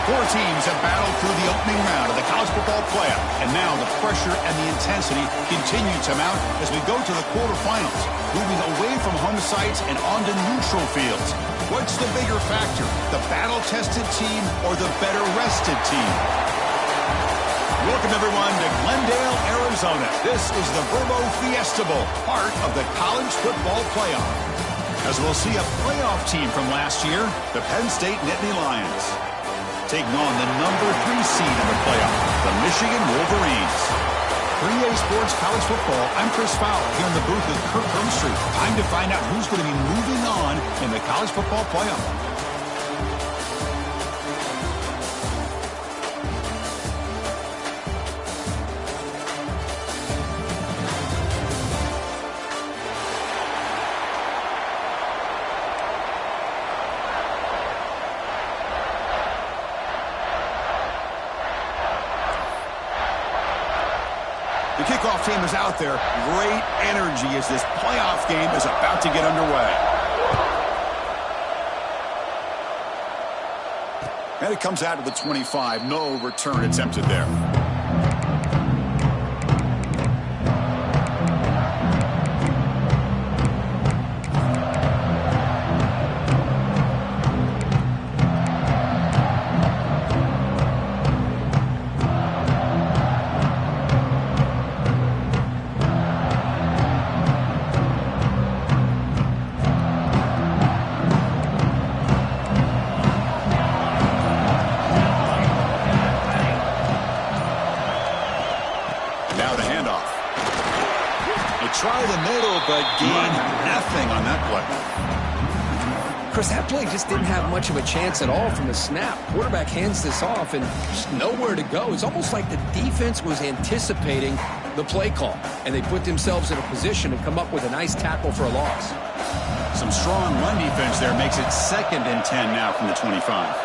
Four teams have battled through the opening round of the college football playoff, and now the pressure and the intensity continue to mount as we go to the quarterfinals, moving away from home sites and onto neutral fields. What's the bigger factor, the battle-tested team or the better-rested team? Welcome, everyone, to Glendale, Arizona. This is the Vrbo Fiesta Bowl, part of the college football playoff. As we'll see a playoff team from last year, the Penn State Nittany Lions, taking on the number 3 seed in the playoff, the Michigan Wolverines. For EA Sports College Football, I'm Chris Fowler here in the booth with Kirk Hermstreet. Time to find out who's going to be moving on in the college football playoff. The kickoff team is out there. Great energy as this playoff game is about to get underway. And it comes out to the 25. No return attempted there. Try the middle, but gain nothing on that play. Chris, that play just didn't have much of a chance at all from the snap. Quarterback hands this off and just nowhere to go. It's almost like the defense was anticipating the play call, and they put themselves in a position to come up with a nice tackle for a loss. Some strong run defense there makes it 2nd and 10 now from the 25.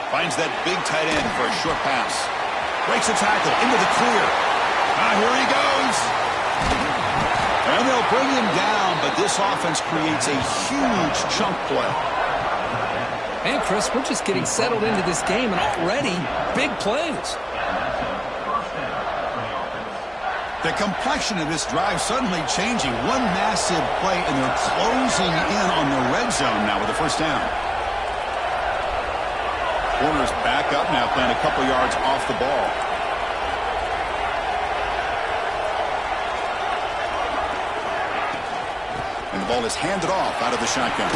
Finds that big tight end for a short pass. Breaks a tackle into the clear. Here he goes. And they'll bring him down, but this offense creates a huge chunk play. And Chris, we're just getting settled into this game, and already big plays. The complexion of this drive suddenly changing. One massive play, and they're closing in on the red zone now with a first down. Corners back up now, playing a couple yards off the ball. And the ball is handed off out of the shotgun.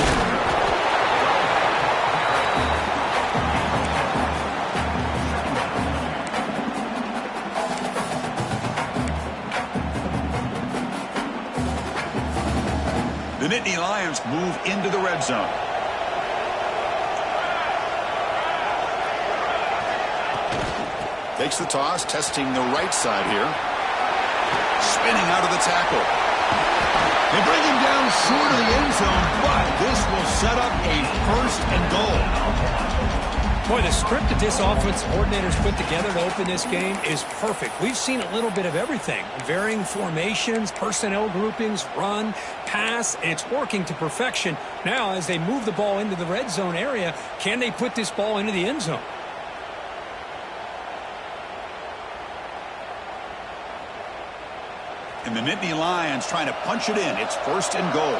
The Nittany Lions move into the red zone. Takes the toss, testing the right side here. Spinning out of the tackle. They bring him down short of the end zone, but this will set up a 1st and goal. Boy, the script that this offensive coordinator's put together to open this game is perfect. We've seen a little bit of everything. Varying formations, personnel groupings, run, pass, and it's working to perfection. Now, as they move the ball into the red zone area, can they put this ball into the end zone? And the Nittany Lions trying to punch it in. It's 1st and goal.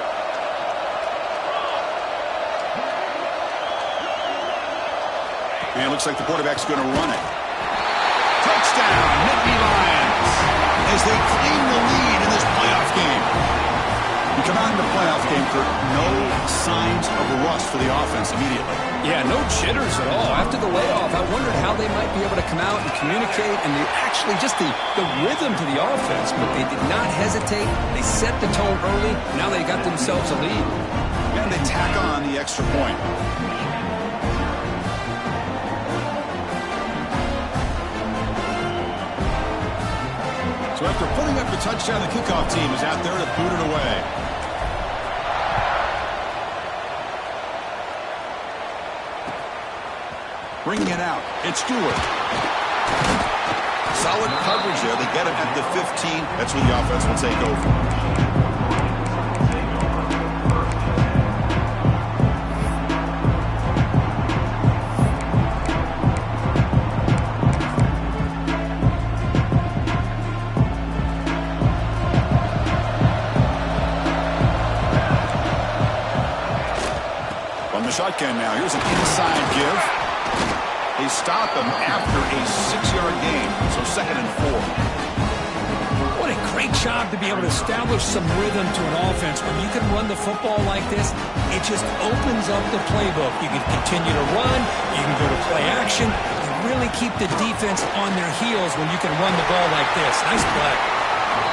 And it looks like the quarterback's going to run it. Touchdown, Nittany Lions, as they claim the lead in this playoff game. We come out in the playoff game, Kurt, no signs of rust for the offense immediately. Yeah, no jitters at all. After the layoff, I wondered how they might be able to come out and communicate and actually just the rhythm to the offense. But they did not hesitate. They set the tone early. Now they got themselves a lead. And they tack on the extra point. So after putting up the touchdown, the kickoff team is out there to boot it away. Bringing it out, it's Stewart. Solid coverage there. They get it at the 15. That's where the offense will take over. Shotgun now. Here's an inside give. They stop him after a 6-yard gain. So 2nd and 4. What a great job to be able to establish some rhythm to an offense. When you can run the football like this, it just opens up the playbook. You can continue to run. You can go to play action. You really keep the defense on their heels when you can run the ball like this. Nice play.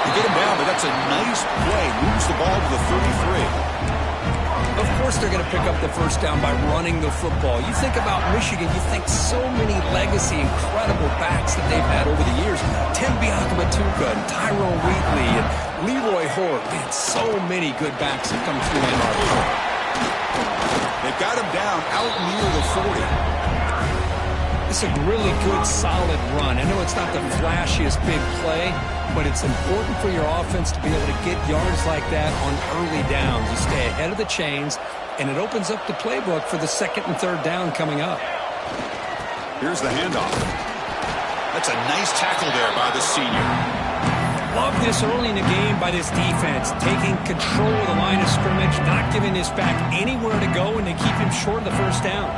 You get him down, but that's a nice play. Moves the ball to the 33. Of course they're going to pick up the first down by running the football. You think about Michigan, you think so many legacy, incredible backs that they've had over the years. Tim Biakabatuka and Tyrone Wheatley and Leroy Hort. Man, so many good backs have come through Ann Arbor. They've got him down out near the 40. It's a really good, solid run. I know it's not the flashiest big play, but it's important for your offense to be able to get yards like that on early downs. You stay ahead of the chains, and it opens up the playbook for the 2nd and 3rd down coming up. Here's the handoff. That's a nice tackle there by the senior. Love this early in the game by this defense, taking control of the line of scrimmage, not giving this back anywhere to go, and to keep him short of the first down.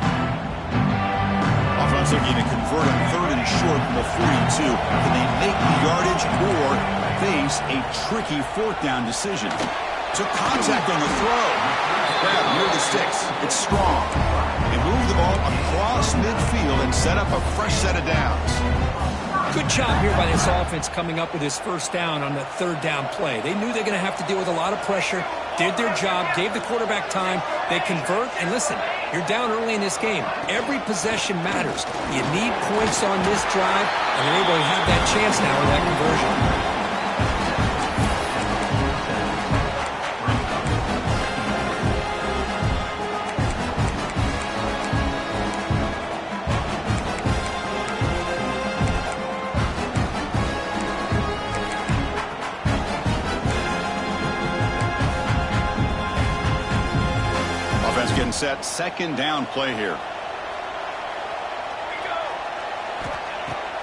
Offense looking to convert on 3rd and short from the 42. Can they make the yardage or face a tricky 4th down decision? Took contact on the throw. Grab near the sticks. It's strong. They move the ball across midfield and set up a fresh set of downs. Good job here by this offense coming up with his first down on the 3rd down play. They knew they were going to have to deal with a lot of pressure, did their job, gave the quarterback time. They convert, and listen, you're down early in this game. Every possession matters. You need points on this drive, and you're able to have that chance now with that conversion. Getting set, 2nd down play here.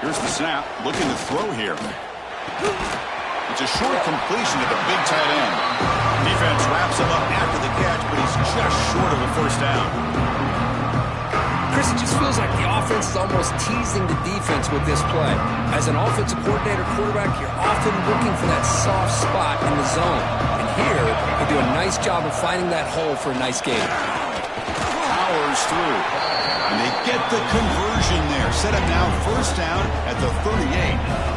Here's the snap, looking to throw here. It's a short completion to the big tight end. Defense wraps him up after the catch, but he's just short of a first down. Chris, it just feels like the offense is almost teasing the defense with this play. As an offensive coordinator, quarterback, you're often looking for that soft spot in the zone. And here, they do a nice job of finding that hole for a nice game. Powers through. And they get the conversion there. Set up now 1st down at the 38.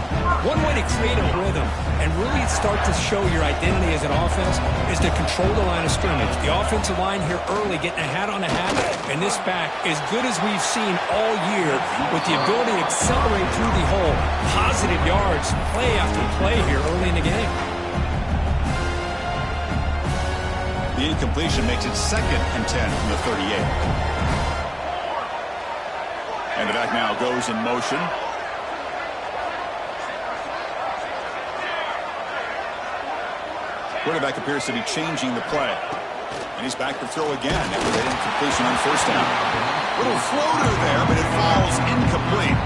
One way to create a rhythm and really start to show your identity as an offense is to control the line of scrimmage. The offensive line here early getting a hat on a hat, and this back as good as we've seen all year with the ability to accelerate through the hole. Positive yards, play after play here early in the game. The incompletion makes it 2nd and 10 from the 38. And the back now goes in motion. Quarterback appears to be changing the play. And he's back to throw again after that incompletion on 1st down. Little floater there, but it falls incomplete.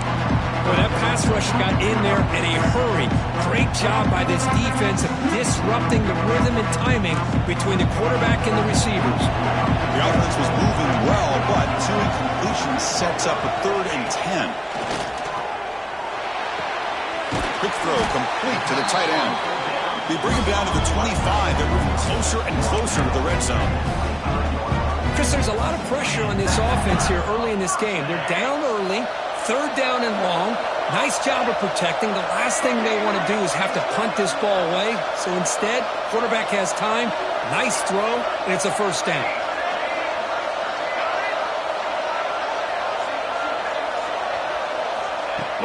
Well, that pass rush got in there in a hurry. Great job by this defense of disrupting the rhythm and timing between the quarterback and the receivers. The offense was moving well, but 2 incompletions sets up a 3rd and 10. Quick throw complete to the tight end. They bring him down to the 25. They're moving closer and closer to the red zone. Chris, there's a lot of pressure on this offense here early in this game. They're down early, 3rd down and long. Nice job of protecting. The last thing they want to do is have to punt this ball away. So instead, quarterback has time. Nice throw, and it's a 1st down.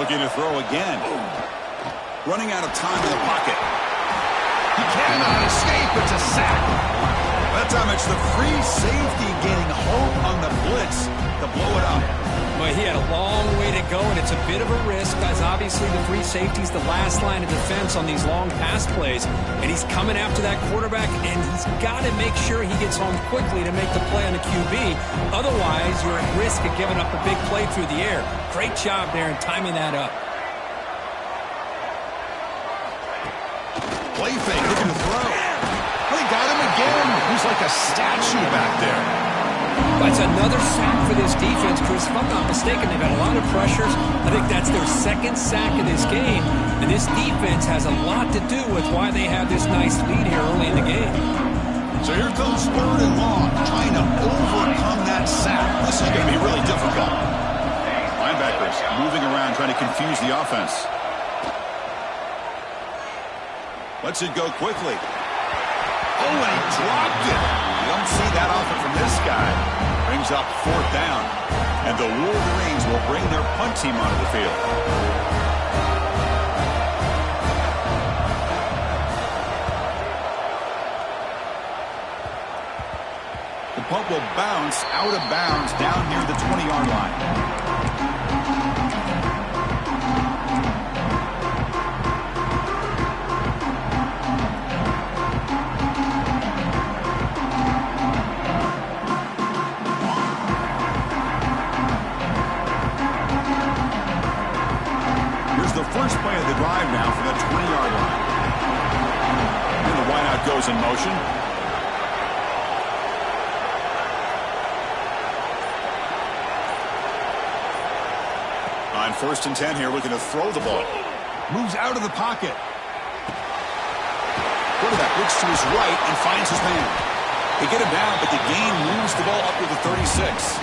Looking to throw again. Running out of time in the pocket. He cannot escape. It's a sack. That time it's the free safety getting home on the blitz to blow it up. Well, he had a long way to go, and it's a bit of a risk, as obviously the free safety's the last line of defense on these long pass plays. And he's coming after that quarterback, and he's got to make sure he gets home quickly to make the play on the QB. Otherwise, you're at risk of giving up a big play through the air. Great job there in timing that up. Play fake, looking to throw. They got him again. He's like a statue back there. That's another sack for this defense, Chris. If I'm not mistaken, they've had a lot of pressures. I think that's their second sack of this game. And this defense has a lot to do with why they have this nice lead here early in the game. So here comes 3rd and long, trying to overcome that sack. This is going to be really difficult. Linebackers moving around, trying to confuse the offense. Lets it go quickly. Oh, and he dropped it. You don't see that often from this guy. Brings up 4th down. And the Wolverines will bring their punt team onto the field. The punt will bounce out of bounds down near the 20-yard line. First play of the drive now from the 20-yard line. And the wideout goes in motion. On 1st and 10 here, looking to throw the ball. Moves out of the pocket. Quarterback looks to his right and finds his man. They get him down, but the gain moves the ball up to the 36.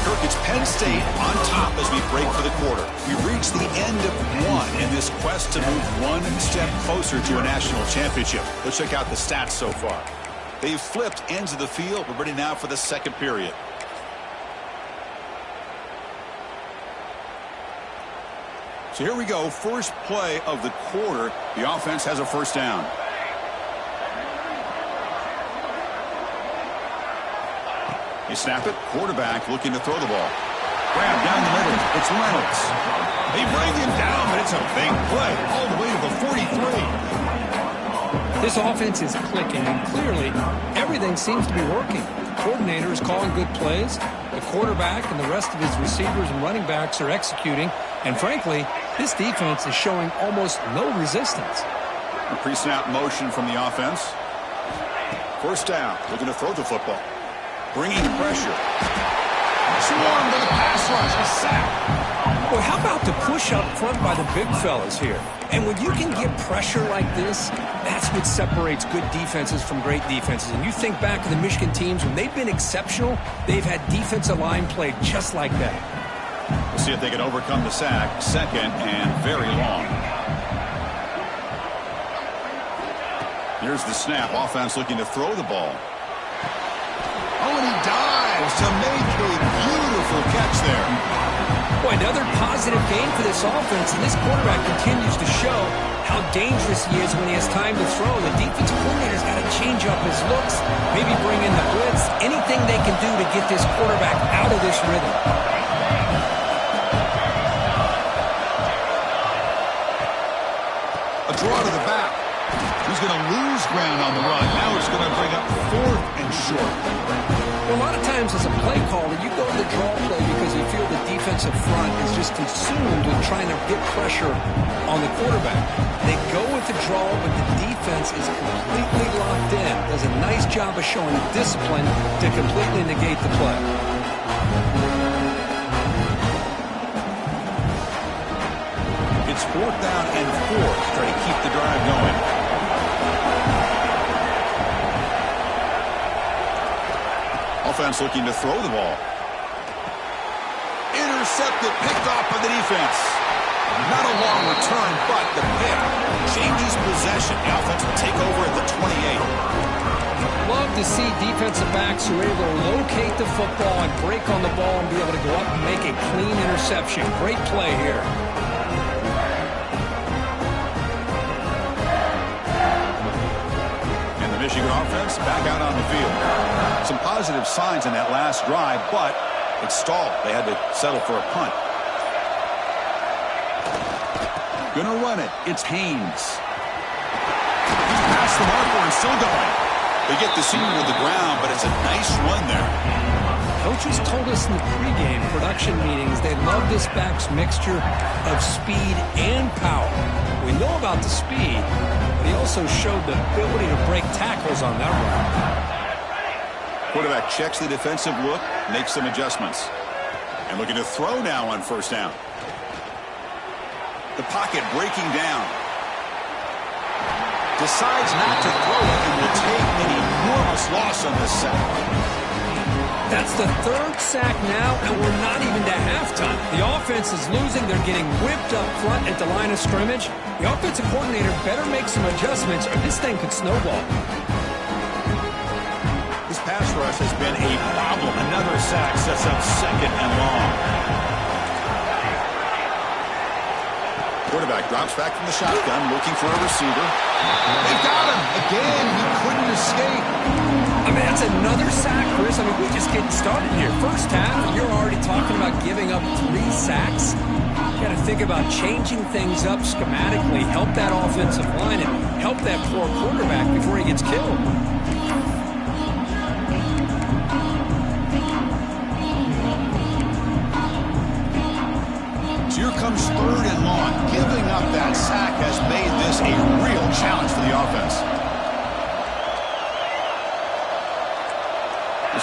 Kirk, it's Penn State on top as we break for the quarter. We reach the end of one in this quest to move one step closer to a national championship. Let's check out the stats so far. They've flipped ends of the field. We're ready now for the second period. So here we go. First play of the quarter. The offense has a first down. You snap it, quarterback looking to throw the ball. Grab down the middle, it's Reynolds. They bring him down, but it's a big play, all the way to the 43. This offense is clicking, and clearly everything seems to be working. The coordinator is calling good plays. The quarterback and the rest of his receivers and running backs are executing. And frankly, this defense is showing almost no resistance. A pre-snap motion from the offense. First down, looking to throw the football. Bringing pressure. Swarmed to the pass rush. A sack. Well, how about the push up front by the big fellas here? And when you can get pressure like this, that's what separates good defenses from great defenses. And you think back to the Michigan teams, when they've been exceptional, they've had defensive line play just like that. We'll see if they can overcome the sack. 2nd and very long. Here's the snap. Offense looking to throw the ball. Oh, and he dives to make a beautiful catch there. Boy, another positive game for this offense, and this quarterback continues to show how dangerous he is when he has time to throw. The defensive coordinator's got to change up his looks, maybe bring in the blitz, anything they can do to get this quarterback out of this rhythm. A draw to the back. He's going to lose ground on the run. Now it's going to bring up 4th and short. Well, a lot of times as a play caller, you go to the draw play because you feel the defensive front is just consumed with trying to get pressure on the quarterback. They go with the draw, but the defense is completely locked in. Does a nice job of showing discipline to completely negate the play. It's 4th down and 4 to try to keep the drive going. Offense looking to throw the ball. Intercepted, picked off by the defense. Not a long return, but the pick changes possession. The offense will take over at the 28. Love to see defensive backs who are able to locate the football and break on the ball and be able to go up and make a clean interception. Great play here. Michigan offense back out on the field. Some positive signs in that last drive, but it stalled. They had to settle for a punt. Gonna run it. It's Haynes. He's past the marker and still going. They get the senior to the ground, but it's a nice run there. Coaches told us in the pregame production meetings they love this back's mixture of speed and power. We know about the speed, but he also showed the ability to break tackles on that run. Quarterback checks the defensive look, makes some adjustments. And looking to throw now on first down. The pocket breaking down. Decides not to throw it and will take an enormous loss on this sack. That's the third sack now, and we're not even to halftime. The offense is losing. They're getting whipped up front at the line of scrimmage. The offensive coordinator better make some adjustments or this thing could snowball. This pass rush has been a problem. Another sack sets up second and long. Quarterback drops back from the shotgun, looking for a receiver. They got him! Again, he couldn't escape. I mean, that's another sack, Chris. I mean, we're just getting started here. First half, and you're already talking about giving up 3 sacks. You got to think about changing things up schematically, help that offensive line, and help that poor quarterback before he gets killed. So here comes third and long. Giving up that sack has made this a real challenge for the offense.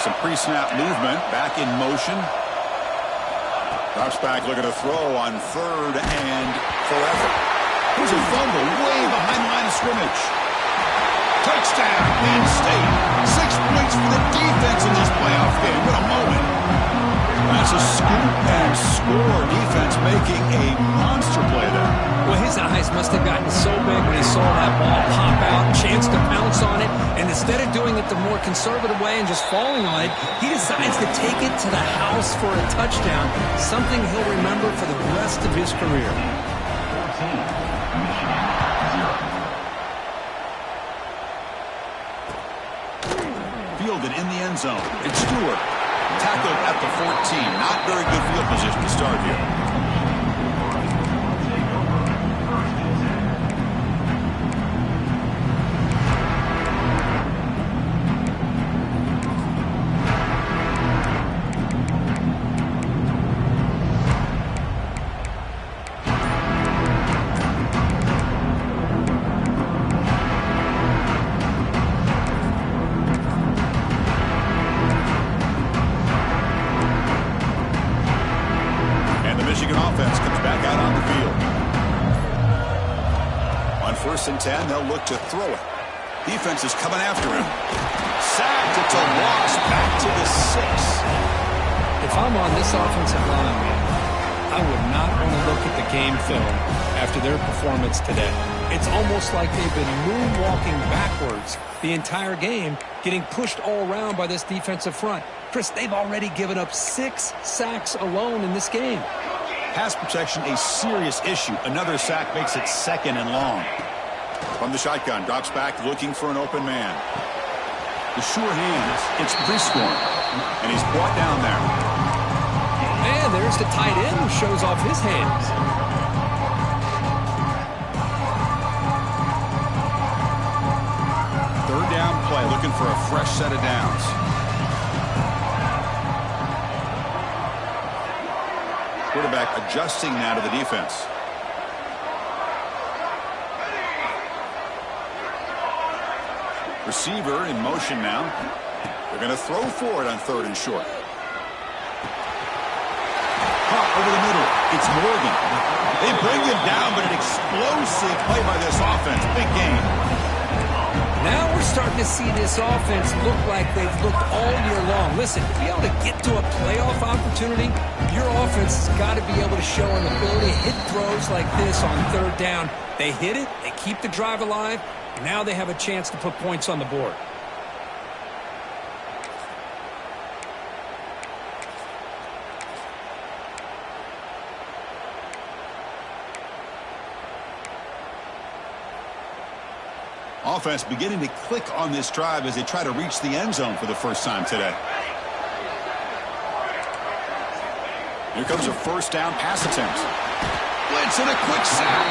Some pre-snap movement, back in motion. Drops back, looking to throw on third and forever. Here's a fumble way behind the line of scrimmage. Touchdown, Penn State. 6 points for the defense in this playoff game. What a moment. That's a scoop and score. Defense making a monster play there. Well, his eyes must have gotten so big when he saw that ball pop out, chance to pounce on it, and instead of doing it the more conservative way and just falling on it, he decides to take it to the house for a touchdown, something he'll remember for the rest of his career. Fielded in the end zone. It's Stewart. Tackled at the 14. Not very good field position to start here. Michigan offense comes back out on the field. On 1st and 10, they'll look to throw it. Defense is coming after him. Sacked. It's a loss back to the 6. If I'm on this offensive line, I would not want to look at the game film after their performance today. It's almost like they've been moonwalking backwards the entire game, getting pushed all around by this defensive front. Chris, they've already given up 6 sacks alone in this game. Pass protection, a serious issue. Another sack makes it second and long. From the shotgun, drops back looking for an open man. The sure hands. It's Prescorn. And he's brought down there. And there's the tight end who shows off his hands. Third down play, looking for a fresh set of downs. Quarterback adjusting now to the defense. Receiver in motion now. They're going to throw for it on 3rd and short. Caught over the middle. It's Morgan. They bring him down, but an explosive play by this offense. Big game. Now we're starting to see this offense look like they've looked all year long. Listen, to be able to get to a playoff opportunity, your offense has got to be able to show an ability to hit throws like this on 3rd down. They hit it, they keep the drive alive, now they have a chance to put points on the board. Offense beginning to click on this drive as they try to reach the end zone for the first time today. Here comes a first down pass attempt. Blitz and a quick sack.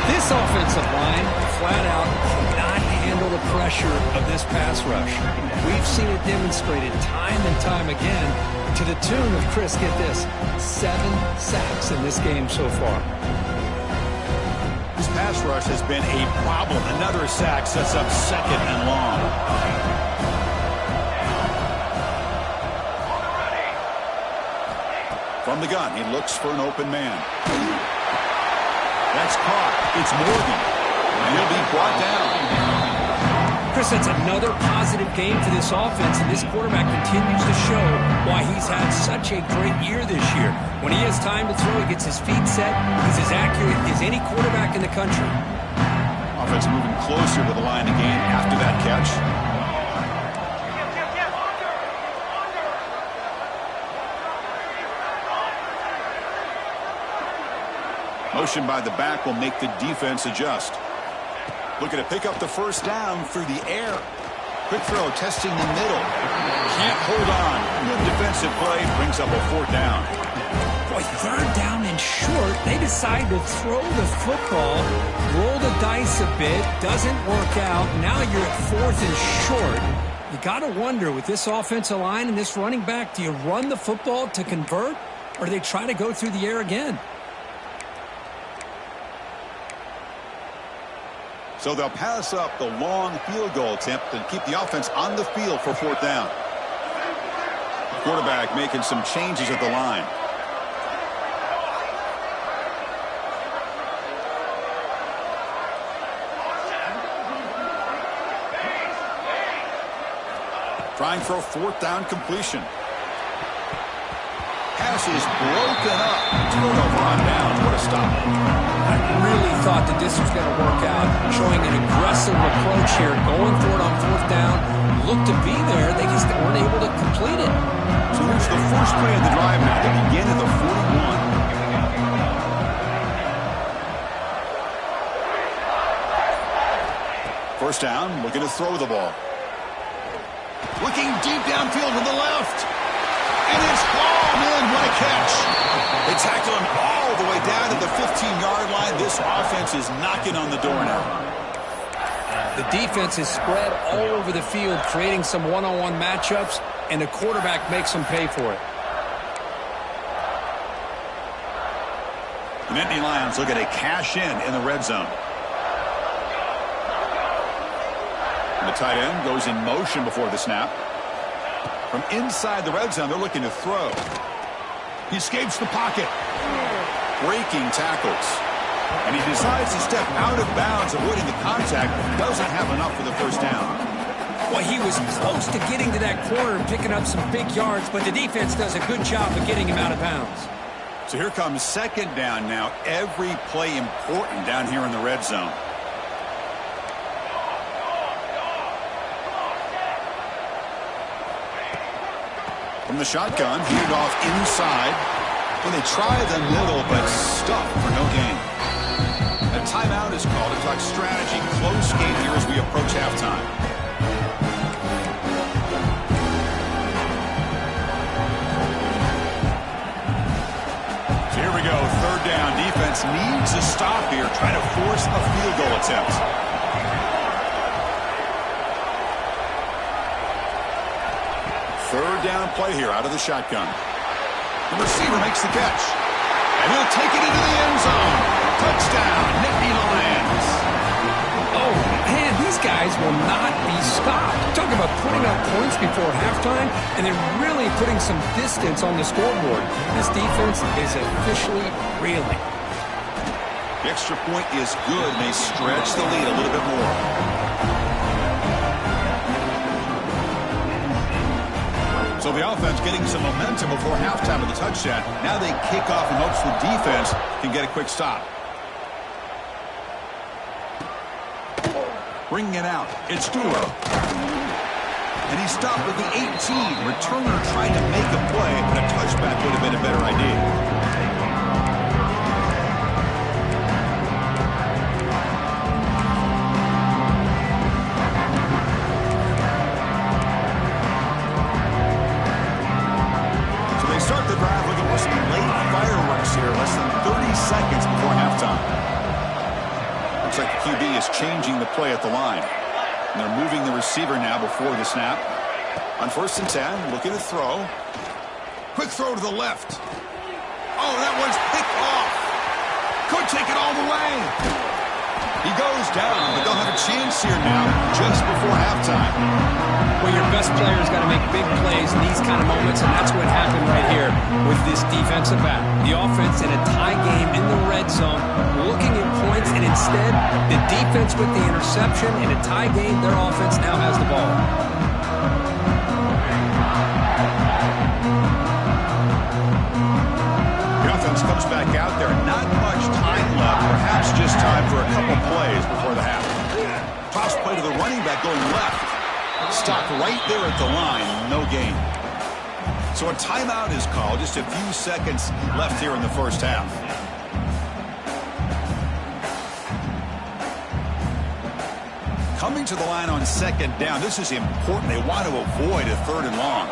This offensive line flat out cannot handle the pressure of this pass rush. We've seen it demonstrated time and time again to the tune of, Chris, get this, 7 sacks in this game so far. This pass rush has been a problem. Another sack sets up second and long. From the gun, he looks for an open man. That's caught. It's Morgan. And he'll be brought down. Chris, that's another positive game for this offense, and this quarterback continues to show why he's had such a great year this year. When he has time to throw, he gets his feet set. He's as accurate as any quarterback in the country. Offense moving closer to the line again after that catch. Motion by the back will make the defense adjust. Looking to pick up the first down through the air. Quick throw, testing the middle. Can't hold on. Good defensive play brings up a fourth down. Boy, third down and short. They decide to throw the football, roll the dice a bit. Doesn't work out. Now you're at fourth and short. You got to wonder, with this offensive line and this running back, do you run the football to convert, or do they try to go through the air again? So they'll pass up the long field goal attempt and keep the offense on the field for fourth down. Quarterback making some changes at the line. Trying for a fourth down completion. Pass is broken up. Turnover on down. What a stop. I really thought that this was going to work out, showing an aggressive approach here, going for it on fourth down. Looked to be there. They just weren't able to complete it. So here's the first play of the drive now. They begin at the 41. First down, looking to throw the ball. Looking deep downfield to the left. And it's hauled in. What a catch. They tackle him all the way down to the 15-yard line. This offense is knocking on the door now. The defense is spread all over the field, creating some one-on-one matchups, and the quarterback makes them pay for it. The Nittany Lions looking to cash in the red zone. And the tight end goes in motion before the snap. From inside the red zone, they're looking to throw. He escapes the pocket. Breaking tackles. And he decides to step out of bounds, avoiding the contact. Doesn't have enough for the first down. Well, he was close to getting to that corner and picking up some big yards, but the defense does a good job of getting him out of bounds. So here comes second down now. Every play important down here in the red zone. From the shotgun, handed off inside. And they try the middle, but stuck for no gain. A timeout is called to talk strategy. Close game here as we approach halftime. So here we go, third down. Defense needs a stop here, trying to force a field goal attempt. Third down play here out of the shotgun. The receiver makes the catch. And he'll take it into the end zone. Touchdown, Nittany Lions. Oh, man, these guys will not be stopped. Talking about putting up points before halftime, and they're really putting some distance on the scoreboard. This defense is officially reeling. The extra point is good, and they stretch the lead a little bit more. So the offense getting some momentum before halftime of the touchdown. Now they kick off in hopes the defense can get a quick stop. Bringing it out. It's Stewart. And he stopped with the 18. Returner trying to make a play, but a touchback would have been a better idea. is changing the play at the line. And they're moving the receiver now before the snap. On 1st and 10, looking to throw. Quick throw to the left. Oh, that one's picked off. Could take it all the way. He goes down, but they'll have a chance here now just before halftime. Well, your best player's got to make big plays in these kind of moments, and that's what happened right here with this defensive back. The offense in a tie game in the red zone, looking at points, and instead, the defense with the interception. In a tie game, their offense now has the ball. The offense comes back out there. Not much time left. Perhaps just time for a couple plays before the half. Toss play to the running back going left. Stopped right there at the line. No gain. So a timeout is called. Just a few seconds left here in the first half. Coming to the line on 2nd down. This is important. They want to avoid a 3rd and long.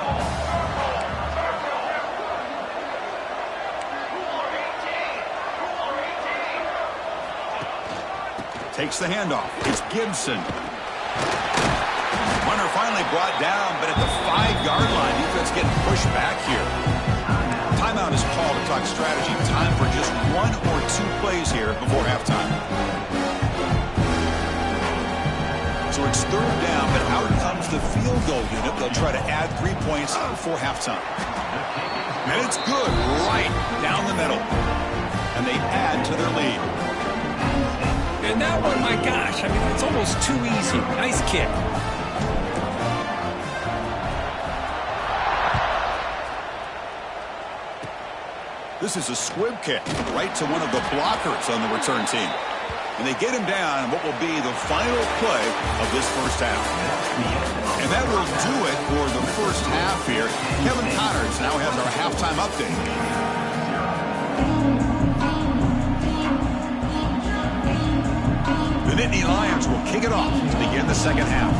Takes the handoff. It's Gibson. Runner finally brought down, but at the 5-yard line, defense getting pushed back here. Timeout is called to talk strategy. Time for just 1 or 2 plays here before halftime. So it's 3rd down, but out comes the field goal unit. They'll try to add 3 points before halftime. And it's good right down the middle. And they add to their lead. And that one, my gosh, I mean, it's almost too easy. Nice kick. This is a squib kick right to one of the blockers on the return team. And they get him down in what will be the final play of this first half. And that will do it for the first half here. Kevin Connors now has our halftime update. The Nittany Lions will kick it off to begin the second half.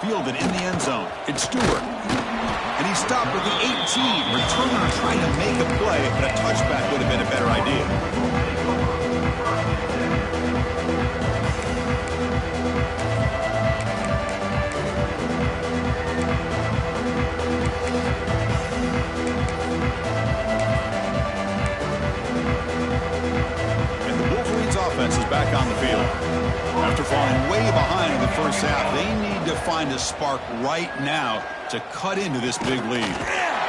Fielded in the end zone. It's Stewart. And he stopped with the 18. Returner trying to make a play, but a touchback would have been a better idea. Is back on the field. After falling way behind in the first half, they need to find a spark right now to cut into this big lead.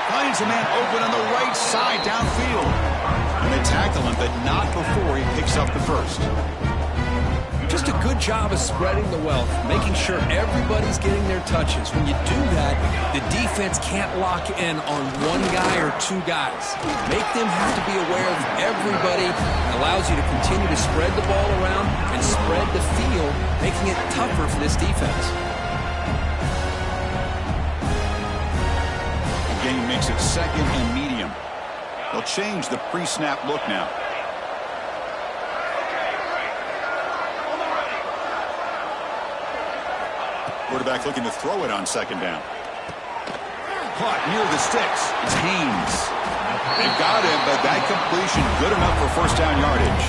Finds a man open on the right side downfield. And they tackle him, but not before he picks up the first. Just a good job of spreading the wealth, making sure everybody's getting their touches. When you do that, the defense can't lock in on 1 guy or 2 guys. Make them have to be aware of everybody. It allows you to continue to spread the ball around and spread the field, making it tougher for this defense. The game makes it 2nd and medium. They'll change the pre-snap look now. Quarterback looking to throw it on 2nd down. Caught near the sticks. It's Haynes. They've got him, but that completion good enough for first down yardage.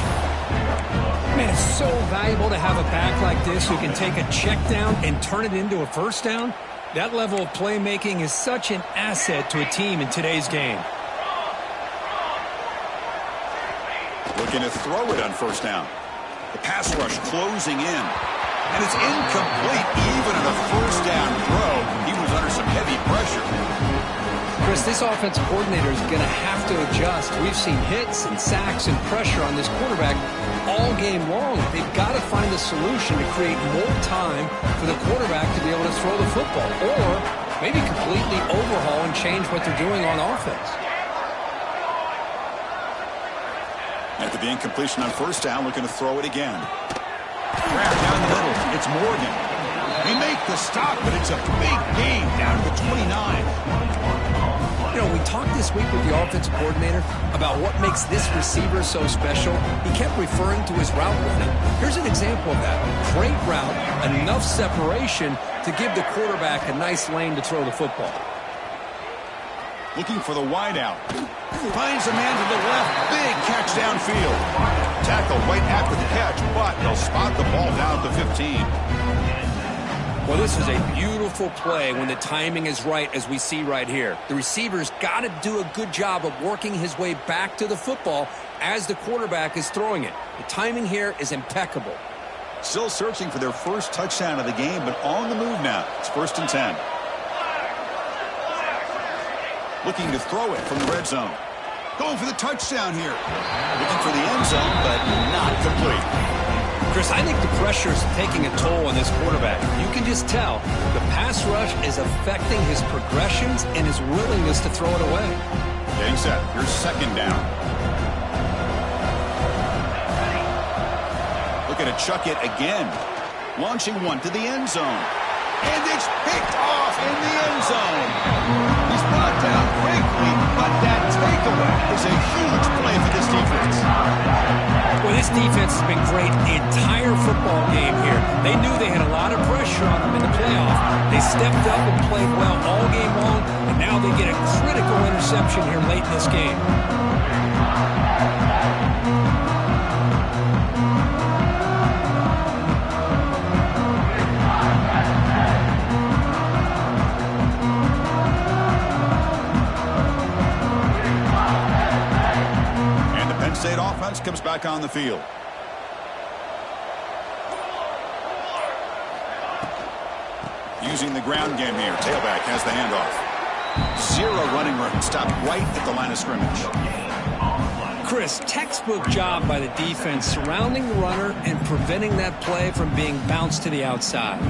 Man, it's so valuable to have a back like this who can take a check down and turn it into a first down. That level of playmaking is such an asset to a team in today's game. Looking to throw it on 1st down. The pass rush closing in. And it's incomplete. Even in a first down throw, he was under some heavy pressure. Chris, this offensive coordinator is going to have to adjust. We've seen hits and sacks and pressure on this quarterback all game long. They've got to find a solution to create more time for the quarterback to be able to throw the football, or maybe completely overhaul and change what they're doing on offense. After the incompletion on 1st down, looking to throw it again. Grab down the middle. It's Morgan. They make the stop, but it's a big gain down to the 29. You know, we talked this week with the offensive coordinator about what makes this receiver so special. He kept referring to his route running. Here's an example of that. Great route, enough separation to give the quarterback a nice lane to throw the football. Looking for the wide out. Finds a man to the left. Big catch downfield. Tackle right after the catch, but they'll spot the ball down at the 15. Well, this is a beautiful play when the timing is right, as we see right here. The receiver's got to do a good job of working his way back to the football as the quarterback is throwing it. The timing here is impeccable. Still searching for their first touchdown of the game, but on the move now. It's 1st and 10. Looking to throw it from the red zone. Going for the touchdown here. Looking for the end zone, but not complete. Chris, I think the pressure is taking a toll on this quarterback. You can just tell the pass rush is affecting his progressions and his willingness to throw it away. Getting set. Here's 2nd down. Looking to chuck it again. Launching one to the end zone. And it's picked off in the end zone. He's brought down quickly, but that takeaway is a huge play for this defense. Well, this defense has been great the entire football game here. They knew they had a lot of pressure on them in the playoff. They stepped up and played well all game long, and now they get a critical interception here late in this game. State offense comes back on the field. Using the ground game here. Tailback has the handoff. 0 running room. Stopped right at the line of scrimmage. Chris, textbook job by the defense surrounding the runner and preventing that play from being bounced to the outside.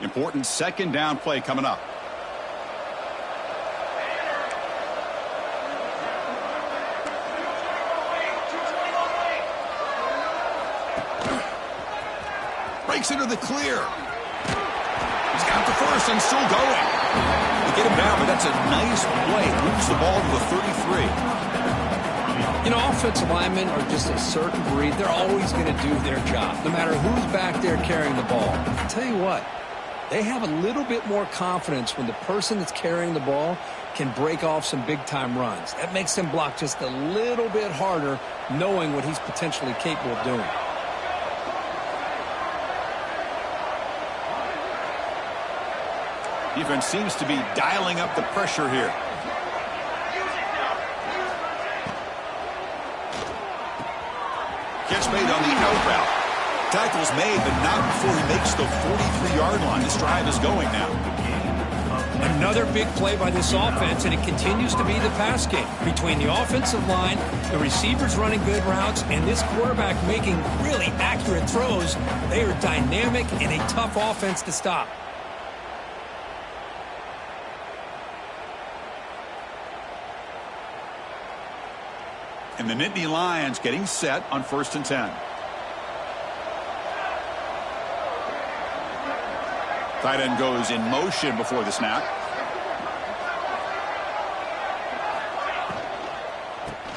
Important 2nd down play coming up. Breaks into the clear. He's got the first and still going. They get him down, but that's a nice play. Moves the ball to the 33. You know, offensive linemen are just a certain breed. They're always going to do their job, no matter who's back there carrying the ball. I'll tell you what, they have a little bit more confidence when the person that's carrying the ball can break off some big-time runs. That makes them block just a little bit harder, knowing what he's potentially capable of doing. Defense seems to be dialing up the pressure here. Catch made on the out route. Tackle's made, but not before he makes the 43-yard line. This drive is going now. Another big play by this offense, and it continues to be the pass game. Between the offensive line, the receivers running good routes, and this quarterback making really accurate throws, they are dynamic and a tough offense to stop. And the Nittany Lions getting set on 1st and 10. Tight end goes in motion before the snap.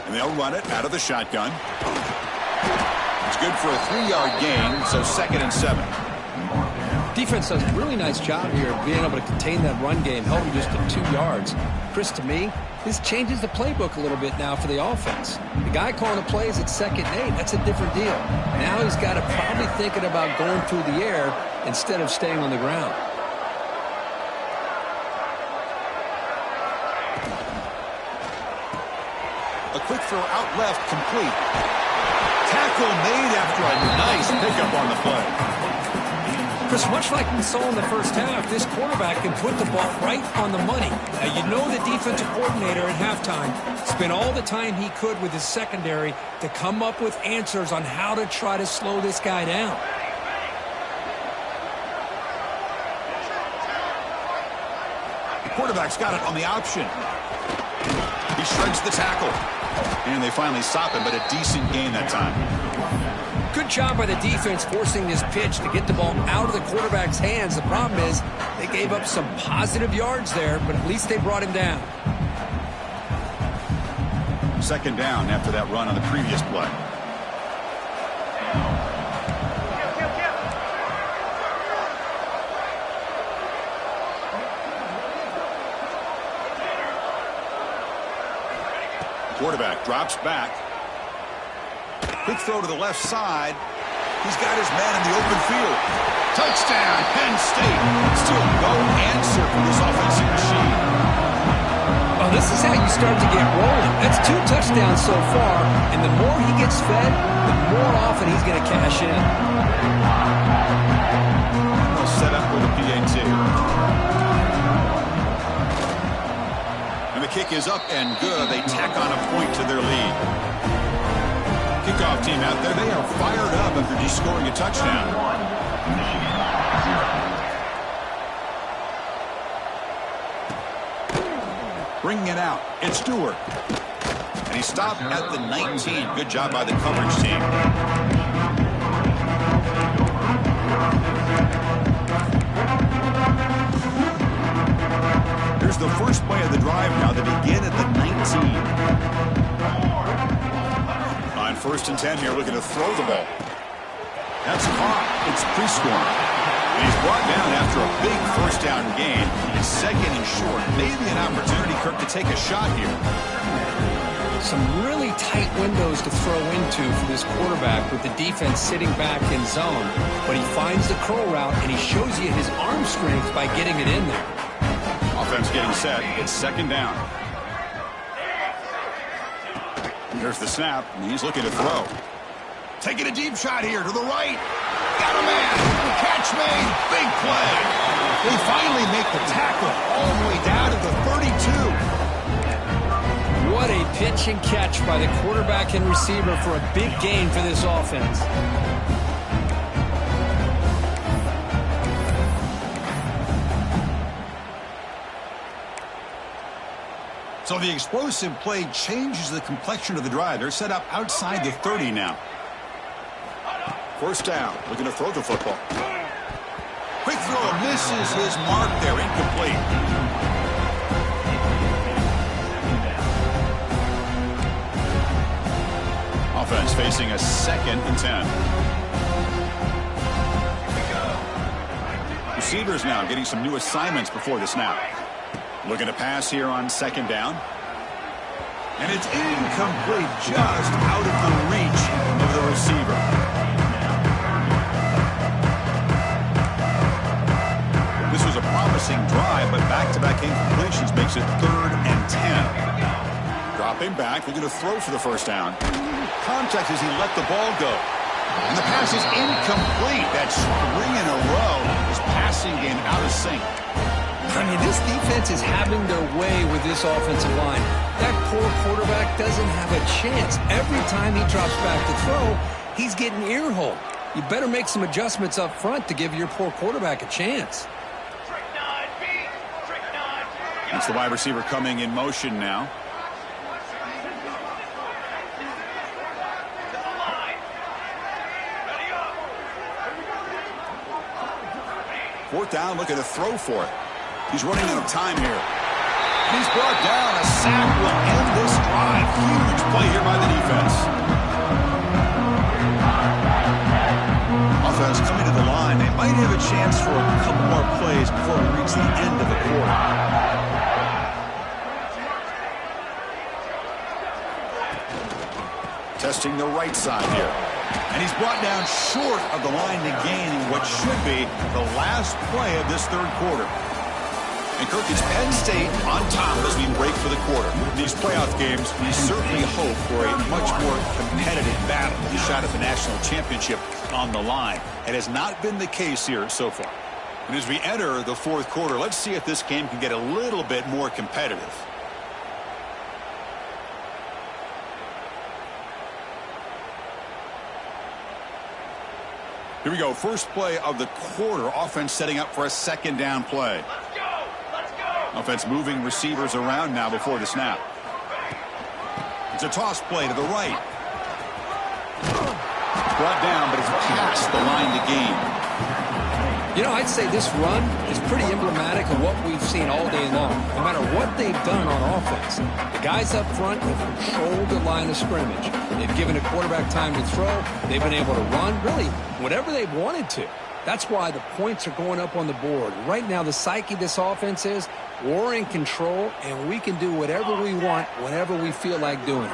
And they'll run it out of the shotgun. It's good for a 3-yard gain, so 2nd and 7. Defense does a really nice job here of being able to contain that run game, held him just to 2 yards. Chris, to me, this changes the playbook a little bit now for the offense. The guy calling the plays at 2nd and 8, that's a different deal. Now he's got to probably thinking about going through the air instead of staying on the ground. A quick throw out left, complete. Tackle made after a nice pickup on the play. Chris, much like we saw in the first half, this quarterback can put the ball right on the money. Now, you know the defensive coordinator at halftime spent all the time he could with his secondary to come up with answers on how to try to slow this guy down. The quarterback's got it on the option. He shreds the tackle. And they finally stop him, but a decent gain that time. Good job by the defense forcing this pitch to get the ball out of the quarterback's hands. The problem is they gave up some positive yards there, but at least they brought him down. Second down after that run on the previous play. Quarterback drops back. Quick throw to the left side. He's got his man in the open field. Touchdown, Penn State. Still no answer for this offensive machine. Well, this is how you start to get rolling. That's 2 touchdowns so far, and the more he gets fed, the more often he's going to cash in. They'll set up with a PAT. And the kick is up and good. They tack on a point to their lead. Kickoff team out there, they are fired up after just scoring a touchdown. Bringing it out, it's Stewart. And he stopped at the 19. Good job by the coverage team. Here's the first play of the drive now. They begin at the 19. On 1st and 10 here, looking to throw the ball. That's caught. It's Prescorn. And he's brought down after a big first down gain. It's 2nd and short. Maybe an opportunity, Kirk, to take a shot here. Some really tight windows to throw into for this quarterback with the defense sitting back in zone. But he finds the curl route, and he shows you his arm strength by getting it in there. Offense getting set. It's 2nd down. There's the snap, and he's looking to throw. Taking a deep shot here to the right. Got a man. Catch made. Big play. They finally make the tackle all the way down to the 32. What a pitch and catch by the quarterback and receiver for a big gain for this offense. So the explosive play changes the complexion of the drive. They're set up outside the 30 now. 1st down, looking to throw the football. Quick throw, misses his mark there, incomplete. Offense facing a 2nd and 10. Receivers now getting some new assignments before the snap. Looking to pass here on 2nd down. And it's incomplete, just out of the reach of the receiver. This was a promising drive, but back-to-back incompletions makes it 3rd and 10. Dropping back, looking to throw for the 1st down. Contact as he let the ball go. And the pass is incomplete. That's 3 in a row. His passing game out of sync. I mean, this defense is having their way with this offensive line. That poor quarterback doesn't have a chance. Every time he drops back to throw, he's getting ear-holed. You better make some adjustments up front to give your poor quarterback a chance. That's the wide receiver coming in motion now. Fourth down, looking to throw for it. He's running out of time here. He's brought down. A sack will end this drive. Huge play here by the defense. Offense coming to the line. They might have a chance for a couple more plays before we reach the end of the quarter. Testing the right side here. And he's brought down short of the line to gain what should be the last play of this 3rd quarter. And Kirk, it's Penn State on top as we break for the quarter. In these playoff games, we certainly hope for a much more competitive battle. The shot at the national championship on the line. It has not been the case here so far. And as we enter the 4th quarter, let's see if this game can get a little bit more competitive. Here we go. First play of the quarter. Offense setting up for a 2nd down play. Offense moving receivers around now before the snap. It's a toss play to the right. Brought down, but it's past the line to gain. You know, I'd say this run is pretty emblematic of what we've seen all day long. No matter what they've done on offense, the guys up front have controlled the line of scrimmage. They've given a quarterback time to throw. They've been able to run, really, whatever they've wanted to. That's why the points are going up on the board. Right now, the psyche of this offense is we're in control, and we can do whatever we want whenever we feel like doing it.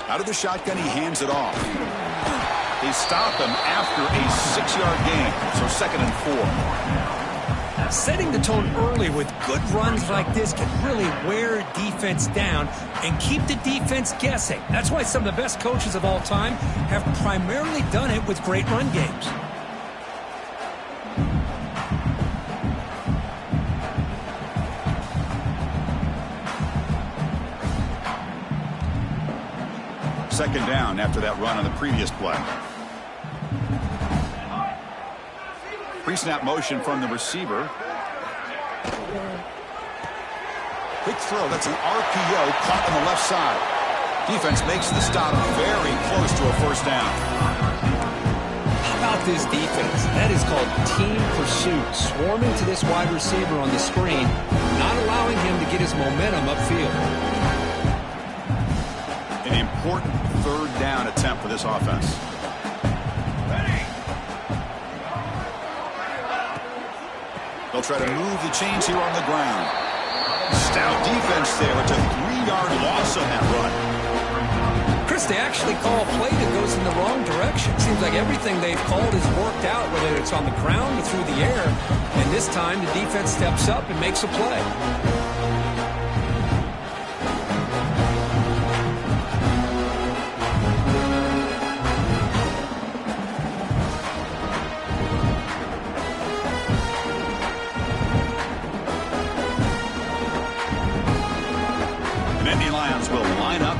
Out of the shotgun, he hands it off. They stop him after a 6-yard gain, so 2nd and 4. Setting the tone early with good runs like this can really wear defense down and keep the defense guessing. That's why some of the best coaches of all time have primarily done it with great run games. Second down after that run on the previous play. Pre-snap motion from the receiver. Quick throw. That's an RPO caught on the left side. Defense makes the stop very close to a first down. How about this defense? That is called team pursuit. Swarming to this wide receiver on the screen, not allowing him to get his momentum upfield. An important third down attempt for this offense. They'll try to move the chains here on the ground. Stout defense there. It's a 3-yard loss on that run. Chris, they actually call a play that goes in the wrong direction. Seems like everything they've called has worked out, whether it's on the ground or through the air. And this time the defense steps up and makes a play.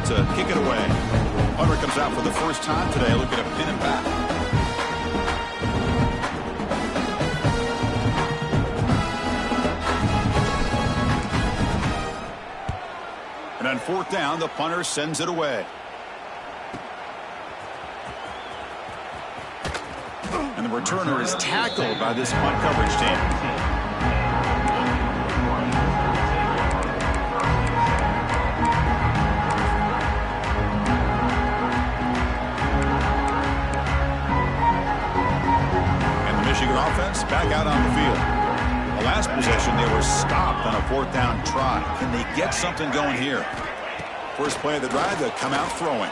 To kick it away. Hunter comes out for the first time today. Look at a pin and back. And on 4th down, the punter sends it away. And the returner is tackled by this punt coverage team. Offense back out on the field. The last possession, they were stopped on a 4th down try. Can they get something going here? First play of the drive, they'll come out throwing.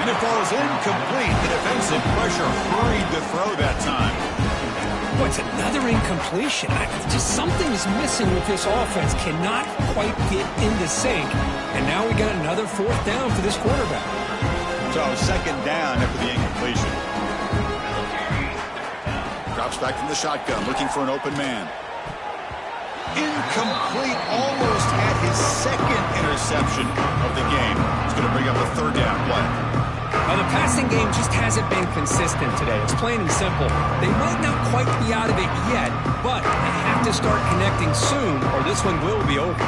And it falls incomplete. The defensive pressure hurried the throw that time. Boy, it's another incompletion. Just something is missing with this offense. Cannot quite get into sync. And now we got another 4th down for this quarterback. So 2nd down after the incompletion. Drops back from the shotgun, looking for an open man. Incomplete, almost had his 2nd interception of the game. He's going to bring up a 3rd down play. Now, the passing game just hasn't been consistent today. It's plain and simple. They might not quite be out of it yet, but they have to start connecting soon, or this one will be over.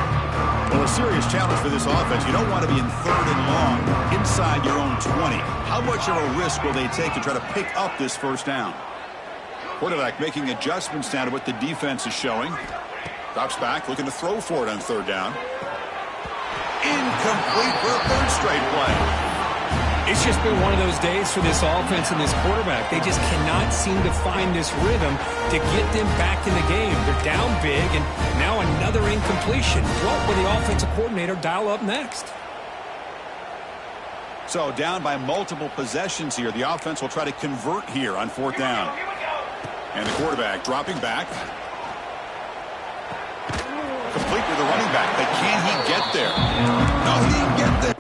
Well, a serious challenge for this offense. You don't want to be in 3rd and long inside your own 20. How much of a risk will they take to try to pick up this first down? Quarterback making adjustments now to what the defense is showing. Drops back, looking to throw for it on 3rd down. Incomplete for a 3rd straight play. It's just been one of those days for this offense and this quarterback. They just cannot seem to find this rhythm to get them back in the game. They're down big, and now another incompletion. What will the offensive coordinator dial up next? So down by multiple possessions here. The offense will try to convert here on 4th down. And the quarterback dropping back. Complete to the running back. But can he get there? No, he didn't get there.